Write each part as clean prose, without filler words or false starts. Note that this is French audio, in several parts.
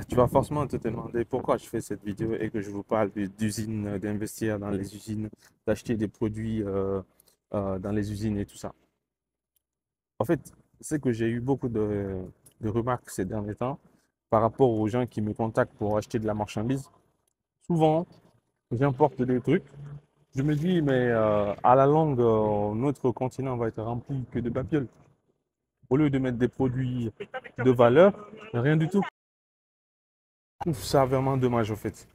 Tu vas forcément te demander pourquoi je fais cette vidéo et que je vous parle d'usines, d'investir dans les usines, d'acheter des produits dans les usines et tout ça. En fait, c'est que j'ai eu beaucoup de remarques ces derniers temps par rapport aux gens qui me contactent pour acheter de la marchandise. Souvent, j'importe des trucs. Je me dis, mais à la longue, notre continent va être rempli que de babioles. Au lieu de mettre des produits de valeur, rien du tout. Je trouve ça vraiment dommage, en fait.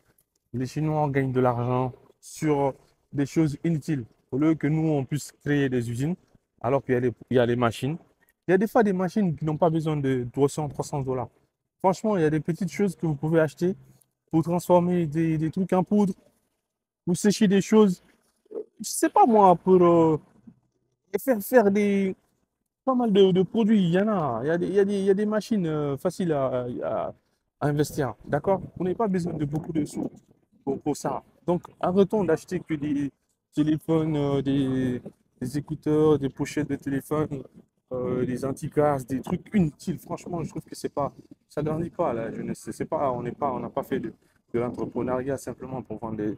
Les Chinois gagnent de l'argent sur des choses inutiles. Au lieu que nous, on puisse créer des usines, alors qu'il y a des machines. Il y a des fois des machines qui n'ont pas besoin de 200, 300 dollars. Franchement, il y a des petites choses que vous pouvez acheter pour transformer des trucs en poudre, ou sécher des choses, je sais pas moi, pour faire pas mal de produits. Il y en a. Il y a des machines faciles à investir. D'accord? Vous n'avez pas besoin de beaucoup de sous pour ça. Donc, arrêtons d'acheter que des téléphones, des écouteurs, des pochettes de téléphone, des antiquaires, des trucs inutiles. Franchement, je trouve que c'est pas, ça grandit pas la jeunesse. C'est pas, on n'a pas fait de l'entrepreneuriat simplement pour vendre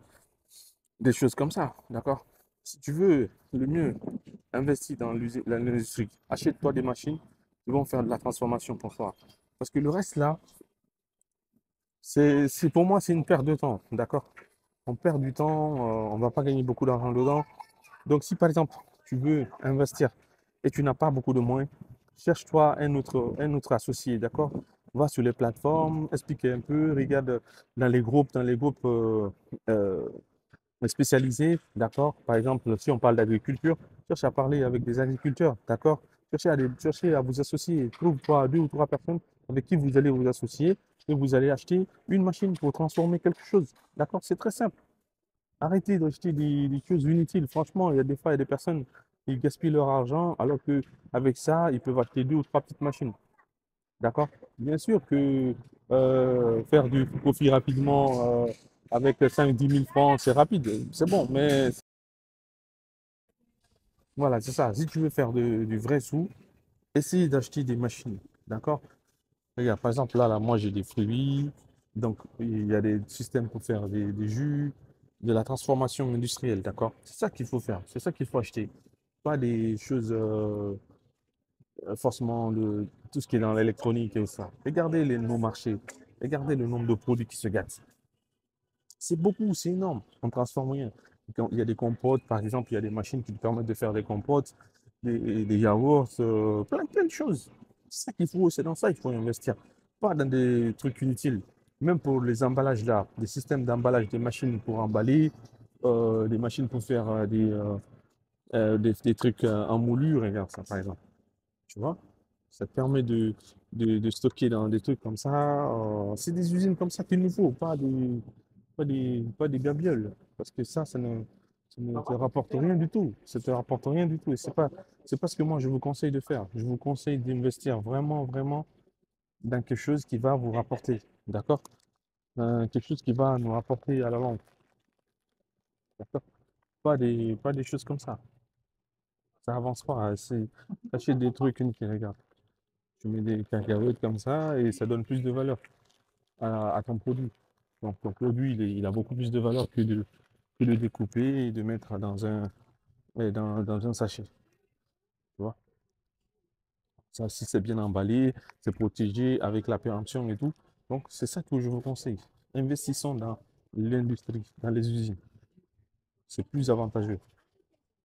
des choses comme ça. D'accord? Si tu veux le mieux, investis dans l'industrie. Achète-toi des machines qui vont faire de la transformation pour toi. Parce que le reste là, pour moi, c'est une perte de temps. D'accord? On perd du temps, on ne va pas gagner beaucoup d'argent dedans. Donc, si par exemple, tu veux investir et tu n'as pas beaucoup de moyens, cherche-toi un autre associé, d'accord? Va sur les plateformes, explique un peu, regarde dans les groupes euh, spécialisés, d'accord? Par exemple, si on parle d'agriculture, cherche à parler avec des agriculteurs, d'accord? Cherchez à vous associer, trouve-toi deux ou trois personnes avec qui vous allez vous associer et vous allez acheter une machine pour transformer quelque chose, d'accord? C'est très simple. Arrêtez d'acheter des choses inutiles. Franchement, il y a des fois, il y a des personnes qui gaspillent leur argent alors que avec ça, ils peuvent acheter deux ou trois petites machines. D'accord? Bien sûr que faire du profit rapidement avec 5 10 000 francs, c'est rapide, c'est bon, mais voilà, c'est ça. Si tu veux faire du vrai sou, essaye d'acheter des machines. D'accord? Regarde, par exemple, moi j'ai des fruits, donc il y a des systèmes pour faire des jus, de la transformation industrielle, d'accord? C'est ça qu'il faut faire, c'est ça qu'il faut acheter. Pas des choses forcément tout ce qui est dans l'électronique et ça. Regardez nos marchés, regardez le nombre de produits qui se gâtent. C'est beaucoup, c'est énorme. On transforme rien. Quand il y a des compotes, par exemple, il y a des machines qui te permettent de faire des compotes, des yaourts, plein de choses. C'est ça qu'il faut, c'est dans ça qu'il faut investir. Pas dans des trucs inutiles. Même pour les emballages là, des systèmes d'emballage, des machines pour emballer, des machines pour faire des trucs en moulure, regarde ça par exemple. Tu vois? Ça te permet de stocker dans des trucs comme ça. C'est des usines comme ça qu'il nous faut, pas des babioles. Parce que ça ne te rapporte rien du tout. Ça te rapporte rien du tout. Et c'est pas ce que moi je vous conseille de faire. Je vous conseille d'investir vraiment dans quelque chose qui va vous rapporter. D'accord? Quelque chose qui va nous rapporter à la longue. D'accord? Pas des choses comme ça. Ça avance pas, hein. C'est acheter des trucs qui regarde. Tu mets des cacahuètes comme ça et ça donne plus de valeur à ton produit. Donc ton produit, il a beaucoup plus de valeur que de découper et de mettre dans un sachet. Tu vois? Ça, si c'est bien emballé, c'est protégé avec l'appréhension et tout. Donc c'est ça que je vous conseille. Investissons dans l'industrie, dans les usines. C'est plus avantageux.